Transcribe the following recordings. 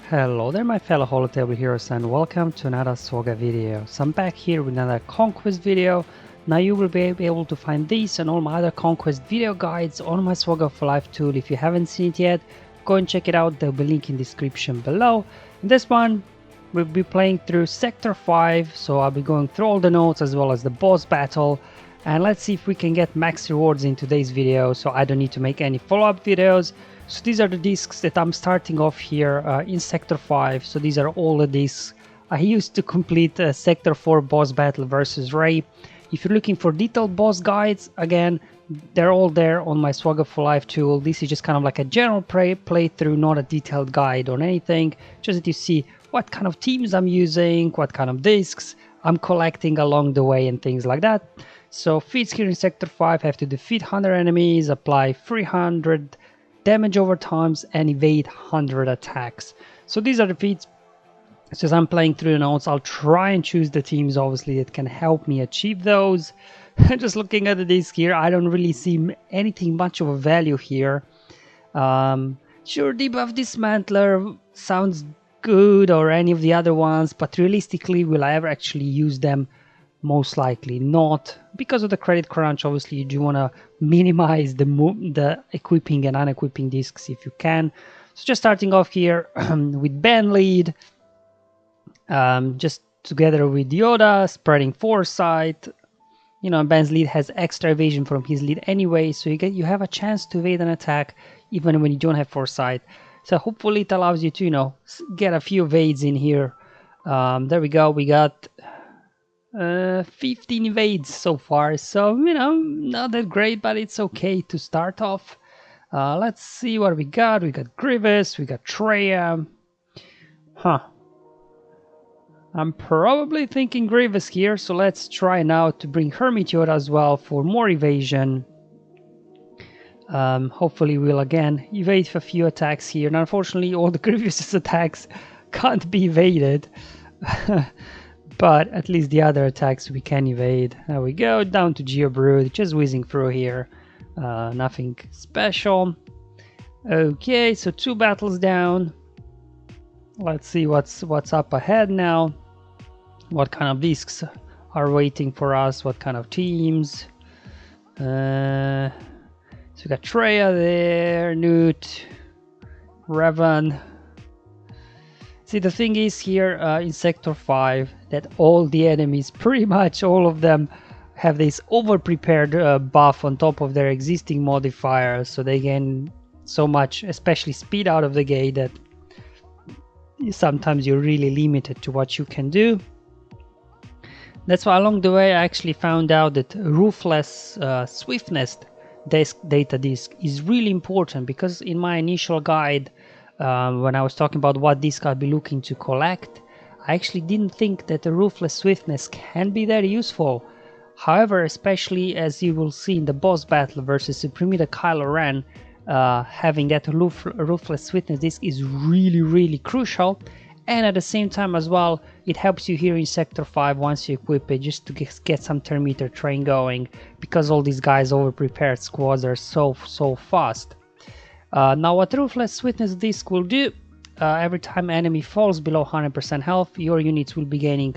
Hello there my fellow holotable heroes and welcome to another SWGOH video. So I'm back here with another Conquest video. Now you will be able to find these and all my other Conquest video guides on my SWGOH for Life tool. If you haven't seen it yet, go and check it out, there will be a link in the description below. In this one, we'll be playing through Sector 5, so I'll be going through all the notes as well as the boss battle. And let's see if we can get max rewards in today's video, so I don't need to make any follow-up videos. So these are the discs that I'm starting off here in Sector 5. So these are all the discs I used to complete Sector 4 boss battle versus Ray. If you're looking for detailed boss guides, again, they're all there on my SWGOH for Life tool. This is just kind of like a general playthrough, not a detailed guide on anything. Just that you see what kind of teams I'm using, what kind of discs I'm collecting along the way and things like that. So feats here in Sector 5 have to defeat 100 enemies, apply 300 damage over times and evade 100 attacks. So these are the feats. So as I'm playing through the notes, I'll try and choose the teams obviously that can help me achieve those. Just looking at the disc here, I don't really see anything much of a value here. Sure, debuff dismantler sounds good, or any of the other ones, but realistically, will I ever actually use them? Most likely not, because of the credit crunch. Obviously you do want to minimize the equipping and unequipping discs if you can. So just starting off here with Ben lead, just together with Yoda, spreading foresight. You know, Ben's lead has extra evasion from his lead anyway, so you have a chance to evade an attack even when you don't have foresight. So hopefully it allows you to, you know, get a few evades in here. There we go, we got 15 evades so far, so you know, not that great, but it's okay to start off. Let's see what we got. We got Grievous, we got Treya. I'm probably thinking Grievous here, so let's try now to bring Hermit Yoda as well for more evasion. Hopefully we'll again evade a few attacks here. Now unfortunately all the Grievous attacks can't be evaded. But at least the other attacks we can evade. There we go, down to Geobrood, just whizzing through here. Nothing special. Okay, so 2 battles down. Let's see what's up ahead now. What kind of discs are waiting for us? What kind of teams? So we got Treya there, Newt, Revan. See, the thing is here in Sector 5 that all the enemies, pretty much all of them, have this over-prepared buff on top of their existing modifiers, so they gain so much, especially speed out of the gate, that sometimes you're really limited to what you can do. That's why along the way I actually found out that Ruthless Swiftness data disk is really important, because in my initial guide, when I was talking about what disc I'll be looking to collect, I actually didn't think that the Ruthless Swiftness can be that useful. However, especially as you will see in the boss battle versus Supremida Kylo Ren, having that Ruthless Swiftness disc is really crucial. And at the same time as well, it helps you here in Sector 5 once you equip it, just to get some turn meter train going, because all these guys over prepared squads are so fast. Now what Ruthless Swiftness disc will do, every time enemy falls below 100% health, your units will be gaining,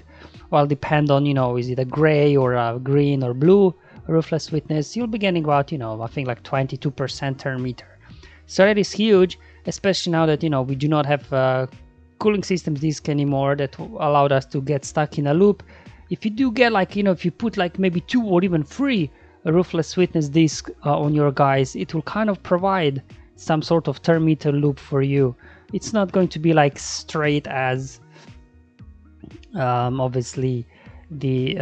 well, depend on, you know, is it a gray or a green or blue Ruthless Swiftness, you'll be gaining about, you know, I think like 22% turn meter. So that is huge, especially now that, you know, we do not have cooling systems disc anymore that allowed us to get stuck in a loop. If you do get, like, you know, if you put like maybe 2 or even 3 Ruthless Swiftness disc on your guys, it will kind of provide some sort of turn meter loop for you. It's not going to be like straight as obviously the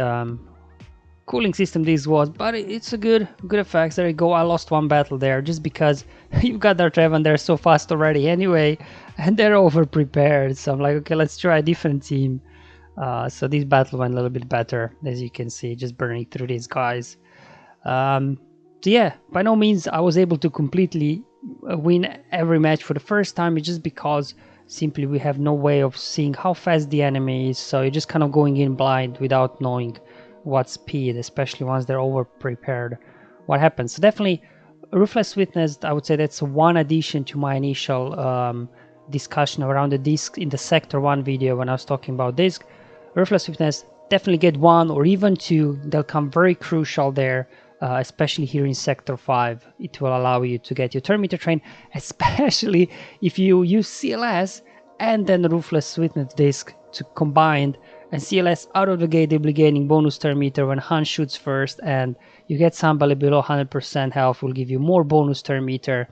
cooling system this was, but it's a good effects. There you go, I lost 1 battle there just because you've got their Revan, they're so fast already anyway, and they're over prepared. So I'm like, okay, let's try a different team. So this battle went a little bit better, as you can see, just burning through these guys. So yeah, by no means I was able to completely win every match for the first time. It's just because simply we have no way of seeing how fast the enemy is, so you're just kind of going in blind without knowing what speed, especially once they're over prepared, what happens. So definitely Ruthless Witness, I would say that's one addition to my initial discussion around the disc in the Sector 1 video when I was talking about disc. Ruthless Swiftness, definitely get 1 or even 2. They'll come very crucial there, especially here in Sector 5. It will allow you to get your turn meter train, especially if you use CLS and then Ruthless Swiftness disc to combine. And CLS out of the gate, they'll be gaining bonus turn meter when Han shoots first, and you get somebody below 100% health will give you more bonus turn meter.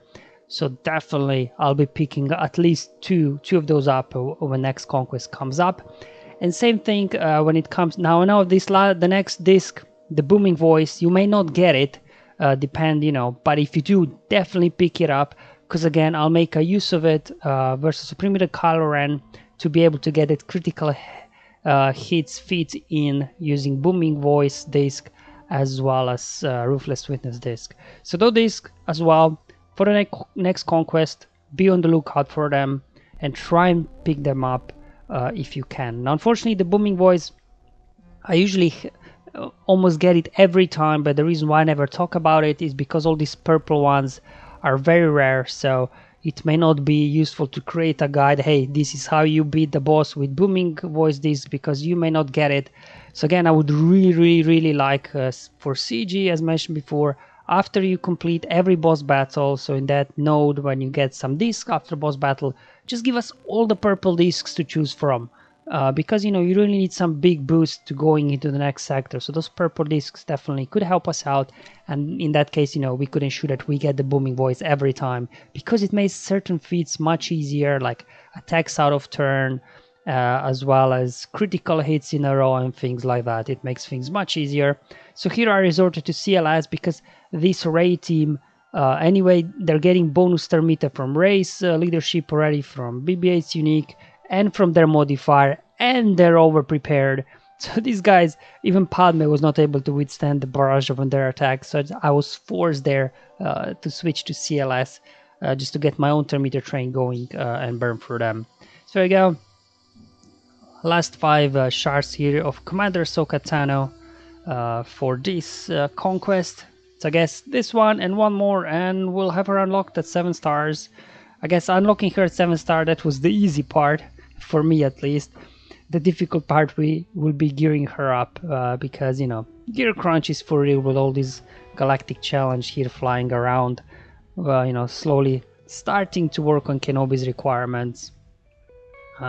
So definitely I'll be picking at least two of those up when next Conquest comes up. And same thing when it comes now the next disc, the booming voice, you may not get it, but if you do, definitely pick it up, because again, I'll make a use of it versus Supreme Leader Kylo Ren to be able to get it critical hits Feats in using booming voice disc as well as Ruthless Witness disc. So those discs as well for the next Conquest, be on the lookout for them and try and pick them up if you can. Now, unfortunately, the booming voice, I usually almost get it every time, but the reason why I never talk about it is because all these purple ones are very rare, so it may not be useful to create a guide, hey, this is how you beat the boss with booming voice disc, because you may not get it. So again, I would really like for CG, as mentioned before, after you complete every boss battle, so in that node when you get some discs after boss battle, just give us all the purple discs to choose from. Because you really need some big boost to going into the next sector, so those purple discs definitely could help us out, and in that case we could ensure that we get the booming voice every time, because it makes certain feats much easier, like attacks out of turn, as well as critical hits in a row and things like that. It makes things much easier. So here I resorted to CLS because this Rey team, anyway, they're getting bonus turn meter from Rey's leadership already, from BB-8's unique, and from their modifier, and they're over prepared. So these guys, even Padme was not able to withstand the barrage of their attacks, so I was forced there to switch to CLS just to get my own turn meter train going and burn through them. So there you go. Last 5 shards here of Commander Ahsoka Tano for this Conquest. So I guess this one and one more, and we'll have her unlocked at 7 stars. I guess unlocking her at 7 star, that was the easy part, for me at least. The difficult part will be gearing her up, because, gear crunch is for real with all this galactic challenge here flying around. Slowly starting to work on Kenobi's requirements.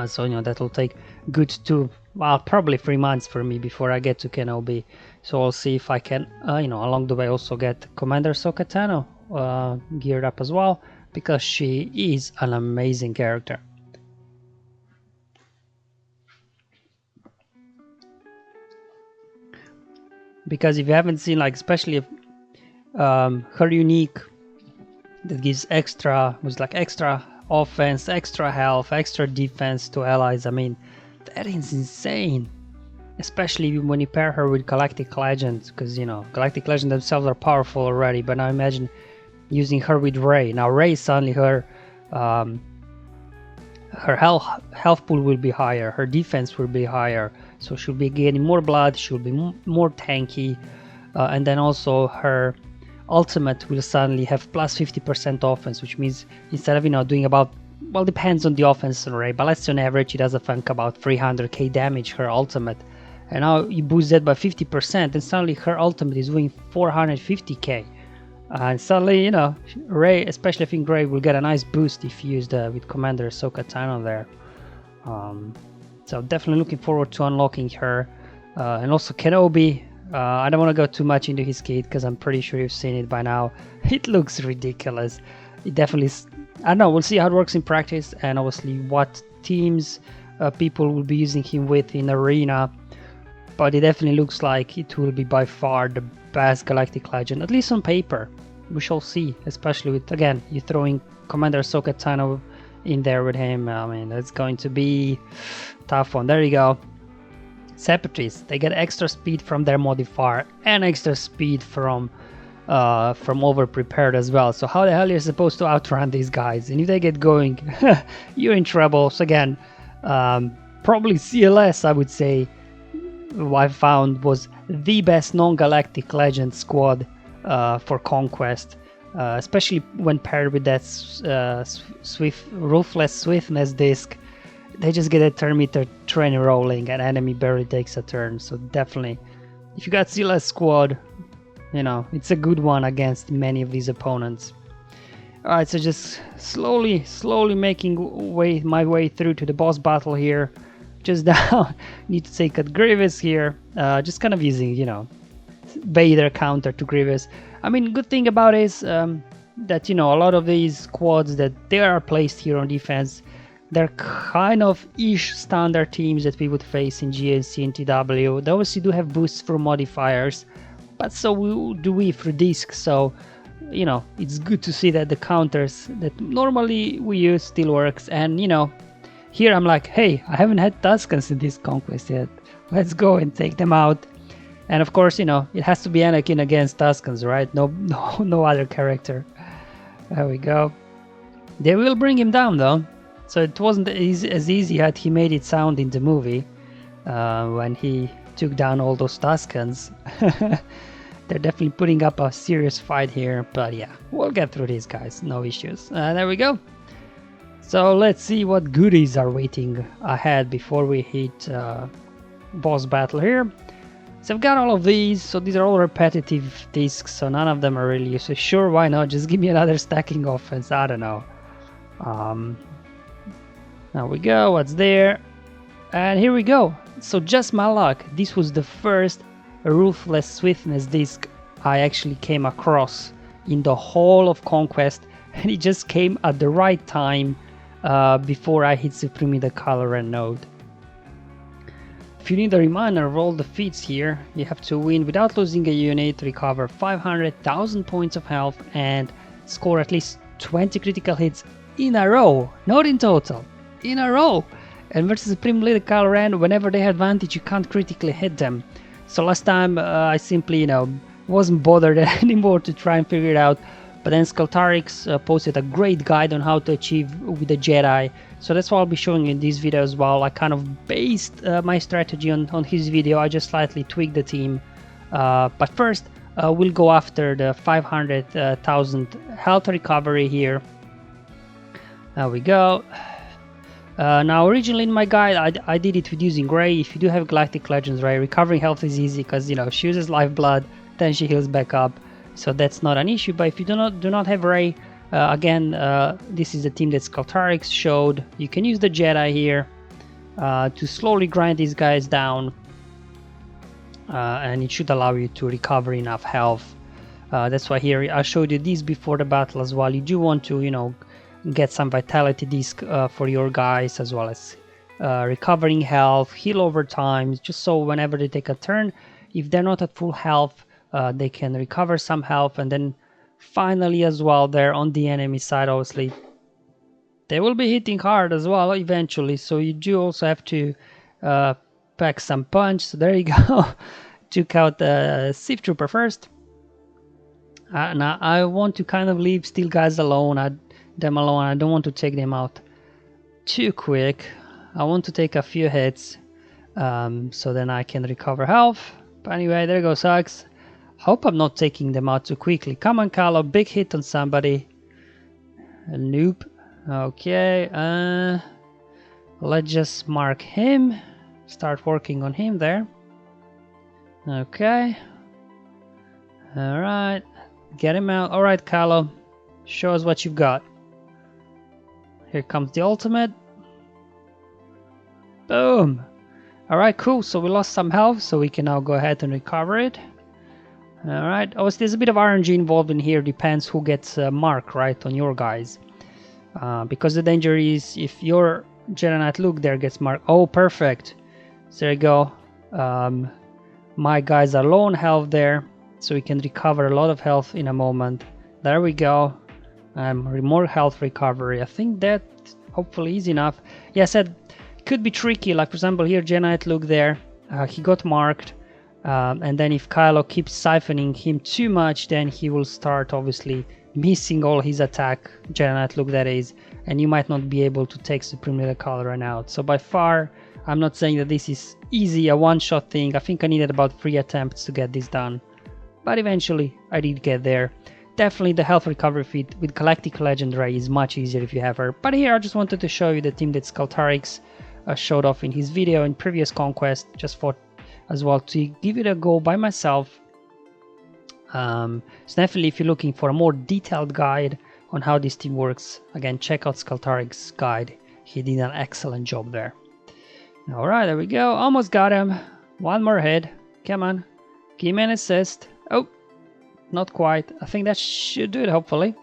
So, that'll take good probably 3 months for me before I get to Kenobi. So I'll see if I can, along the way also get Commander Ahsoka Tano geared up as well, because she is an amazing character. Because if you haven't seen, especially if, her unique that gives extra offense, extra health, extra defense to allies, I mean, that is insane. Especially when you pair her with Galactic Legends, because Galactic Legends themselves are powerful already, but now imagine using her with Rey. Now Rey, suddenly her health pool will be higher, her defense will be higher, so she'll be getting more blood, she'll be more tanky, and then also her ultimate will suddenly have plus 50% offense, which means instead of doing about, well, depends on the offense on Rey, but let's say on average it does about 300k damage, her ultimate, and now you boost that by 50%, and suddenly her ultimate is doing 450k. And suddenly, Rey, especially I think Rey will get a nice boost if used with Commander Ahsoka Tano there. So definitely looking forward to unlocking her. And also Kenobi. I don't want to go too much into his kit because I'm pretty sure you've seen it by now. It looks ridiculous. It definitely, I don't know, we'll see how it works in practice, and obviously what teams people will be using him with in Arena. But it definitely looks like it will be by far the best Galactic Legend, at least on paper. We shall see, especially with, again, you throwing Commander Ahsoka Tano in there with him. I mean, it's going to be tough one. There you go. Separatists, they get extra speed from their modifier and extra speed from over prepared as well. So how the hell you're supposed to outrun these guys? And if they get going, you're in trouble. So again, probably CLS, I would say, what I found was the best non-galactic legend squad for Conquest. especially when paired with that ruthless swiftness disc. They just get a turn meter train rolling and enemy barely takes a turn. So definitely, if you got Zilla's squad, you know, it's a good one against many of these opponents. Alright, so just slowly making my way through to the boss battle here. Just down, need to take out Grievous here. Just kind of using, you know, Vader counter to Grievous. I mean, good thing about it is that, you know, a lot of these squads that they are placed here on defense, they're kind of ish standard teams that we would face in GNC and TW. They obviously do have boosts from modifiers, but so do we through discs. So, you know, it's good to see that the counters that normally we use still works. And, you know, here I'm like, hey, I haven't had Tuskens in this Conquest yet. Let's go and take them out. And of course, you know, it has to be Anakin against Tuskens, right? No other character. There we go. They will bring him down though. So it wasn't as easy as he made it sound in the movie when he took down all those Tuskens. They're definitely putting up a serious fight here, but yeah, we'll get through these guys, no issues. There we go. So let's see what goodies are waiting ahead before we hit boss battle here. So I've got all of these, so these are all repetitive discs, so none of them are really useful. Sure, why not? Just give me another stacking offense, I don't know. There we go, what's there? And here we go. So just my luck, this was the first Ruthless Swiftness disc I actually came across in the whole of Conquest, and it just came at the right time before I hit Supreme the Color and node. If you need a reminder of all the feats here, you have to win without losing a unit, recover 500,000 points of health, and score at least 20 critical hits in a row, not in total, in a row. And versus Supreme Leader Kylo whenever they have advantage, you can't critically hit them. So last time I simply, you know, wasn't bothered anymore to try and figure it out. But then SLKR posted a great guide on how to achieve with the Jedi. So that's what I'll be showing in this video as well. I kind of based my strategy on his video. I just slightly tweaked the team. But first, we'll go after the 500,000 health recovery here. There we go. Now originally in my guide I did it with using Rey. If you do have Galactic Legends, right, recovering health is easy because, you know, she uses lifeblood, then she heals back up, so that's not an issue. But if you do not have Rey, again, this is the team that SLKR showed. You can use the Jedi here to slowly grind these guys down, and it should allow you to recover enough health. That's why here I showed you these before the battle as well. You do want to, you know, get some vitality disc for your guys, as well as recovering health, heal over time, just so whenever they take a turn, if they're not at full health, they can recover some health. And then finally as well, they're on the enemy side, obviously they will be hitting hard as well eventually, so you do also have to pack some punch. So there you go. Took out the Sith Trooper first. Now I want to kind of leave steel guys alone. I don't want to take them out too quick. I want to take a few hits so then I can recover health. But anyway, there goes Hux. Hope I'm not taking them out too quickly. Come on, Kylo, big hit on somebody. Nope. Okay, let's just mark him. Start working on him there. Okay. Alright, get him out. Alright, Kylo, show us what you've got. Here comes the ultimate. Boom. Alright, cool. So we lost some health, so we can now go ahead and recover it. Alright. Oh, so there's a bit of RNG involved in here. Depends who gets a mark, right, on your guys. Because the danger is if your Jedi Knight Luke there gets marked. Oh, perfect. So there you go. My guys are low on health there, so we can recover a lot of health in a moment. There we go. More health recovery. I think that hopefully is enough. Yeah, I said could be tricky. Like for example here, Jedi Knight Luke there, he got marked, and then if Kylo keeps siphoning him too much, then he will start obviously missing all his attack, Jedi Knight Luke that is, and you might not be able to take Supreme Leader Kylo out. So by far, I'm not saying that this is easy, a one-shot thing. I think I needed about 3 attempts to get this done, but eventually I did get there. definitely the health recovery feat with Galactic Legendary is much easier if you have her. But here I just wanted to show you the team that SLKR showed off in his video in previous Conquest, just for as well to give it a go by myself. So definitely if you're looking for a more detailed guide on how this team works, again check out SLKR's guide. He did an excellent job there. Alright, there we go. Almost got him. One more hit. Come on. Give me an assist. Oh, not quite. I think that should do it, hopefully.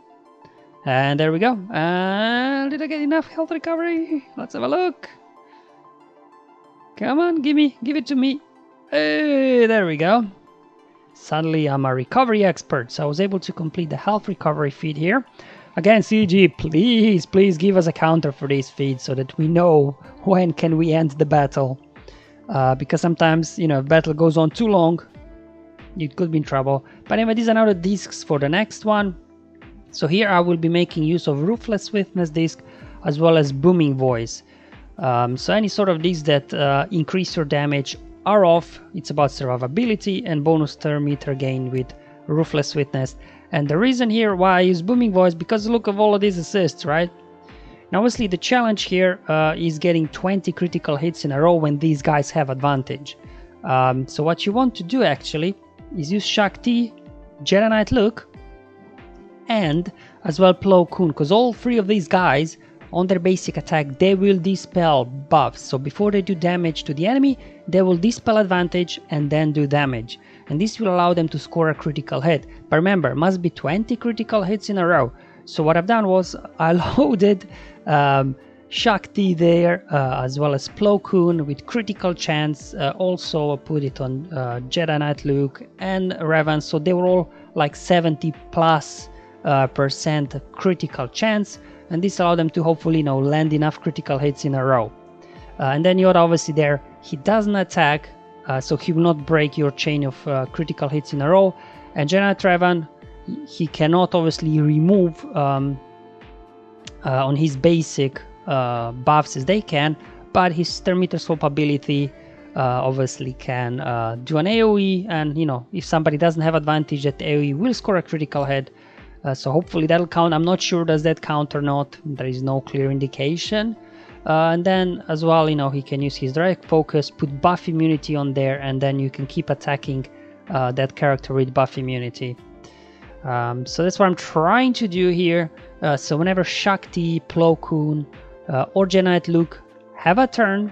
And there we go. Did I get enough health recovery? Let's have a look. Come on, give it to me. Hey, there we go. Suddenly I'm a recovery expert, so I was able to complete the health recovery feat here. Again, CG, please give us a counter for these feats so that we know when can we end the battle. Because sometimes, you know, if battle goes on too long, you could be in trouble. But anyway, these are now the discs for the next one. So here I will be making use of Ruthless Swiftness disc as well as Booming Voice. So any sort of discs that increase your damage are off. It's about survivability and bonus turn meter gain with Ruthless Swiftness. And the reason here why I use Booming Voice, because look of all of these assists, right? Now obviously the challenge here is getting 20 critical hits in a row when these guys have advantage. So what you want to do actually is use Shakti, Jedi Knight Luke, and as well Plo Koon, because all three of these guys on their basic attack they will dispel buffs. So before they do damage to the enemy, they will dispel advantage and then do damage. And this will allow them to score a critical hit. But remember, it must be 20 critical hits in a row. So what I've done was I loaded Shakti there as well as Plo Koon with critical chance. Also put it on Jedi Knight Luke and Revan. So they were all like 70+% critical chance. And this allowed them to hopefully, you know, land enough critical hits in a row. And then Yoda obviously there, he doesn't attack. So he will not break your chain of critical hits in a row. And Jedi Knight Revan, he cannot obviously remove on his basic buffs as they can, but his turn meter swap ability obviously can do an AoE, and you know, if somebody doesn't have advantage, that AoE will score a critical hit. So hopefully that'll count. I'm not sure does that count or not. There is no clear indication. And then as well, you know, he can use his direct focus, put buff immunity on there, and then you can keep attacking that character with buff immunity. So that's what I'm trying to do here. So whenever Shakti, Plo Koon, or Jedi Knight Luke have a turn,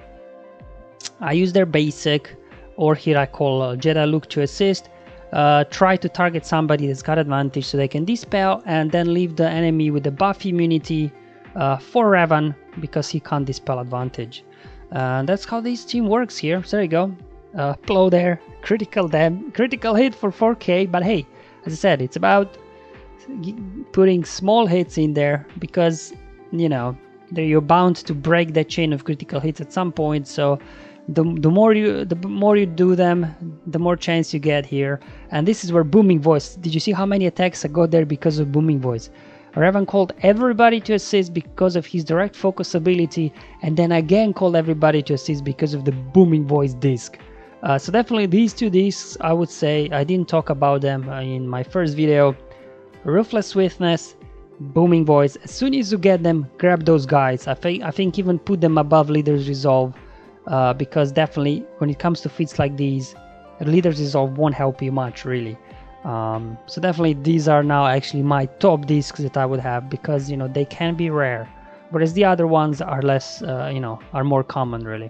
I use their basic, or here I call Jedi Luke to assist. Try to target somebody that's got advantage so they can dispel, and then leave the enemy with the buff immunity for Revan, because he can't dispel advantage. That's how this team works here. So there you go. Plo there, critical hit for 4k, but hey, as I said, it's about putting small hits in there, because you know you're bound to break that chain of critical hits at some point. So the more you do them, the more chance you get here. And this is where Booming Voice. Did you see how many attacks I got there because of Booming Voice? Revan called everybody to assist because of his direct focus ability, and then again called everybody to assist because of the Booming Voice disc. So definitely these two discs, I would say, I didn't talk about them in my first video. Ruthless Swiftness, Booming Voice. As soon as you get them, grab those guys. I think even put them above Leader's Resolve, because definitely when it comes to feats like these, Leader's Resolve won't help you much really. So definitely these are now actually my top discs that I would have, because you know they can be rare, whereas the other ones are less, you know, are more common really.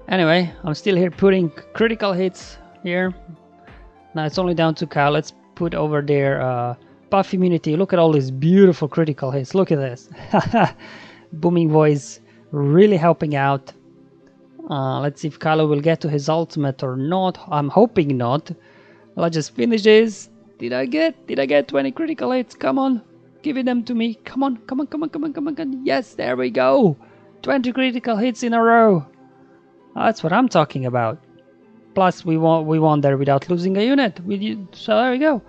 Anyway, I'm still here putting critical hits here. Now it's only down to Kyle. Let's put over there buff immunity. Look at all these beautiful critical hits. Look at this. Booming Voice really helping out. Let's see if Kylo will get to his ultimate or not. I'm hoping not. Let's just finish this. Did I get 20 critical hits? Come on, give them to me. Come on. Yes, there we go. 20 critical hits in a row. That's what I'm talking about. Plus we won there without losing a unit. So there we go.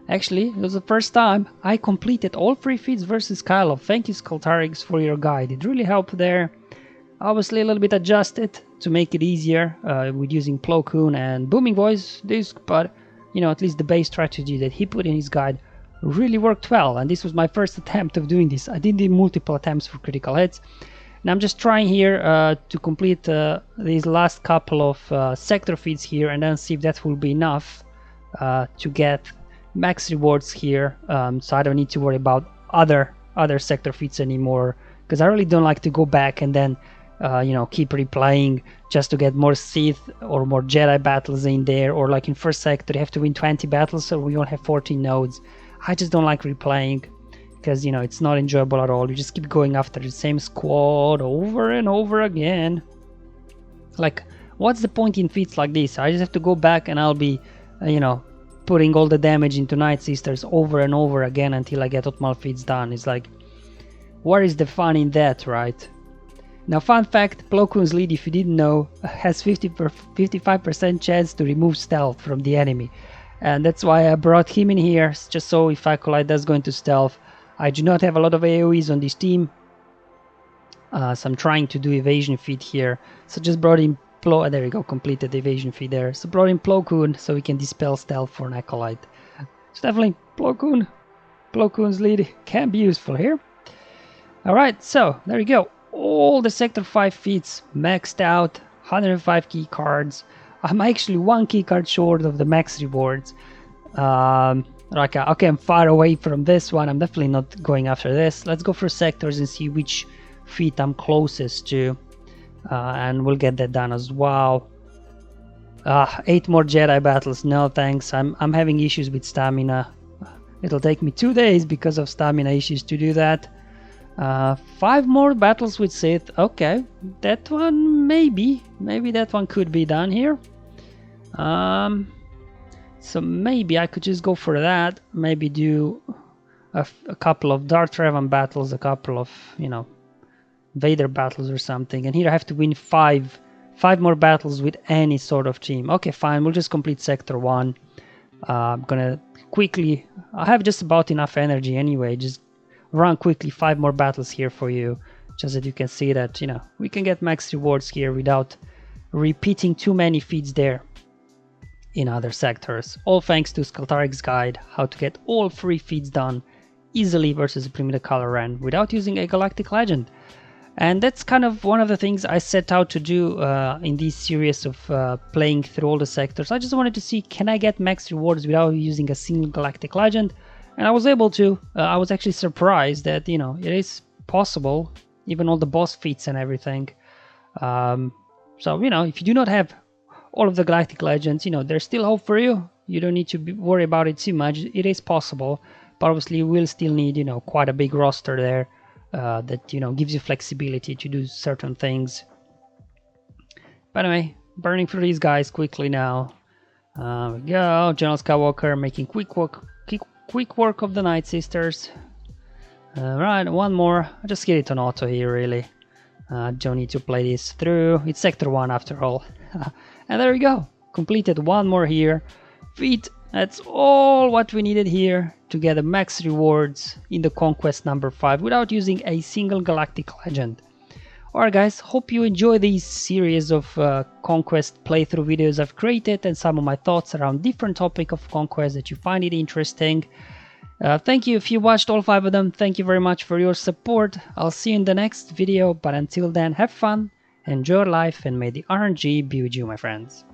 Actually, it was the first time I completed all 3 feats versus Kylo. Thank you, SLKR, for your guide. It really helped there. Obviously a little bit adjusted to make it easier with using Plo Koon and Booming Voice disc, but you know, at least the base strategy that he put in his guide really worked well. And this was my first attempt of doing this. I did multiple attempts for critical hits. And I'm just trying here to complete these last couple of sector feeds here, and then see if that will be enough to get max rewards here, so I don't need to worry about other sector feeds anymore, because I really don't like to go back and then you know, keep replaying just to get more Sith or more Jedi battles in there, or like in first sector you have to win 20 battles so we only have 14 nodes. I just don't like replaying, because you know, it's not enjoyable at all. You just keep going after the same squad over and over again. Like, what's the point in feats like this? I just have to go back and I'll be you know, putting all the damage into Night Sisters over and over again until I get optimal feats done. It's like, where is the fun in that, right? Now, fun fact, Plo Koon's lead, if you didn't know, has 55% chance to remove stealth from the enemy. And that's why I brought him in here, just so if I collide does go into stealth. I do not have a lot of AoEs on this team, so I'm trying to do evasion feat here. So just brought in there we go, completed the evasion feat there. So brought in Plo Koon so we can dispel stealth for an acolyte. So definitely Plo Koon's lead can be useful here. Alright, so there you go. All the sector 5 feats maxed out, 105 key cards. I'm actually 1 key card short of the max rewards. Okay, I'm far away from this one. I'm definitely not going after this. Let's go for sectors and see which feat I'm closest to. And we'll get that done as well. 8 more Jedi battles. No thanks. I'm having issues with stamina. It'll take me 2 days because of stamina issues to do that. 5 more battles with Sith. Okay, that one maybe that one could be done here. So maybe I could just go for that. Maybe do a couple of Darth Revan battles, a couple of, you know, Vader battles or something, and here I have to win 5 more battles with any sort of team. Okay, fine, we'll just complete sector 1. I'm gonna quickly, I have just about enough energy anyway, just run quickly 5 more battles here for you, just that you can see that, you know, we can get max rewards here without repeating too many feats there in other sectors. All thanks to Skaltarik's guide, how to get all 3 feats done easily versus a primitive color run without using a galactic legend. And that's kind of one of the things I set out to do in this series of playing through all the sectors. I just wanted to see, can I get max rewards without using a single galactic legend? And I was able to. I was actually surprised that, you know, it is possible, even all the boss feats and everything. So, you know, if you do not have all of the galactic legends, you know, there's still hope for you. You don't need to worry about it too much. It is possible, but obviously you will still need, you know, quite a big roster there. That, you know, gives you flexibility to do certain things. But anyway, burning through these guys quickly now. We go, General Skywalker making quick work of the Night Sisters. Right, one more. I just get it on auto here, really. Don't need to play this through. It's sector 1 after all. And there we go. Completed 1 more here. Feat. That's all what we needed here to get the max rewards in the Conquest number 5 without using a single galactic legend. Alright guys, hope you enjoy these series of Conquest playthrough videos I've created and some of my thoughts around different topic of Conquest that you find it interesting. Thank you if you watched all 5 of them. Thank you very much for your support. I'll see you in the next video, but until then, have fun, enjoy life, and may the RNG be with you, my friends.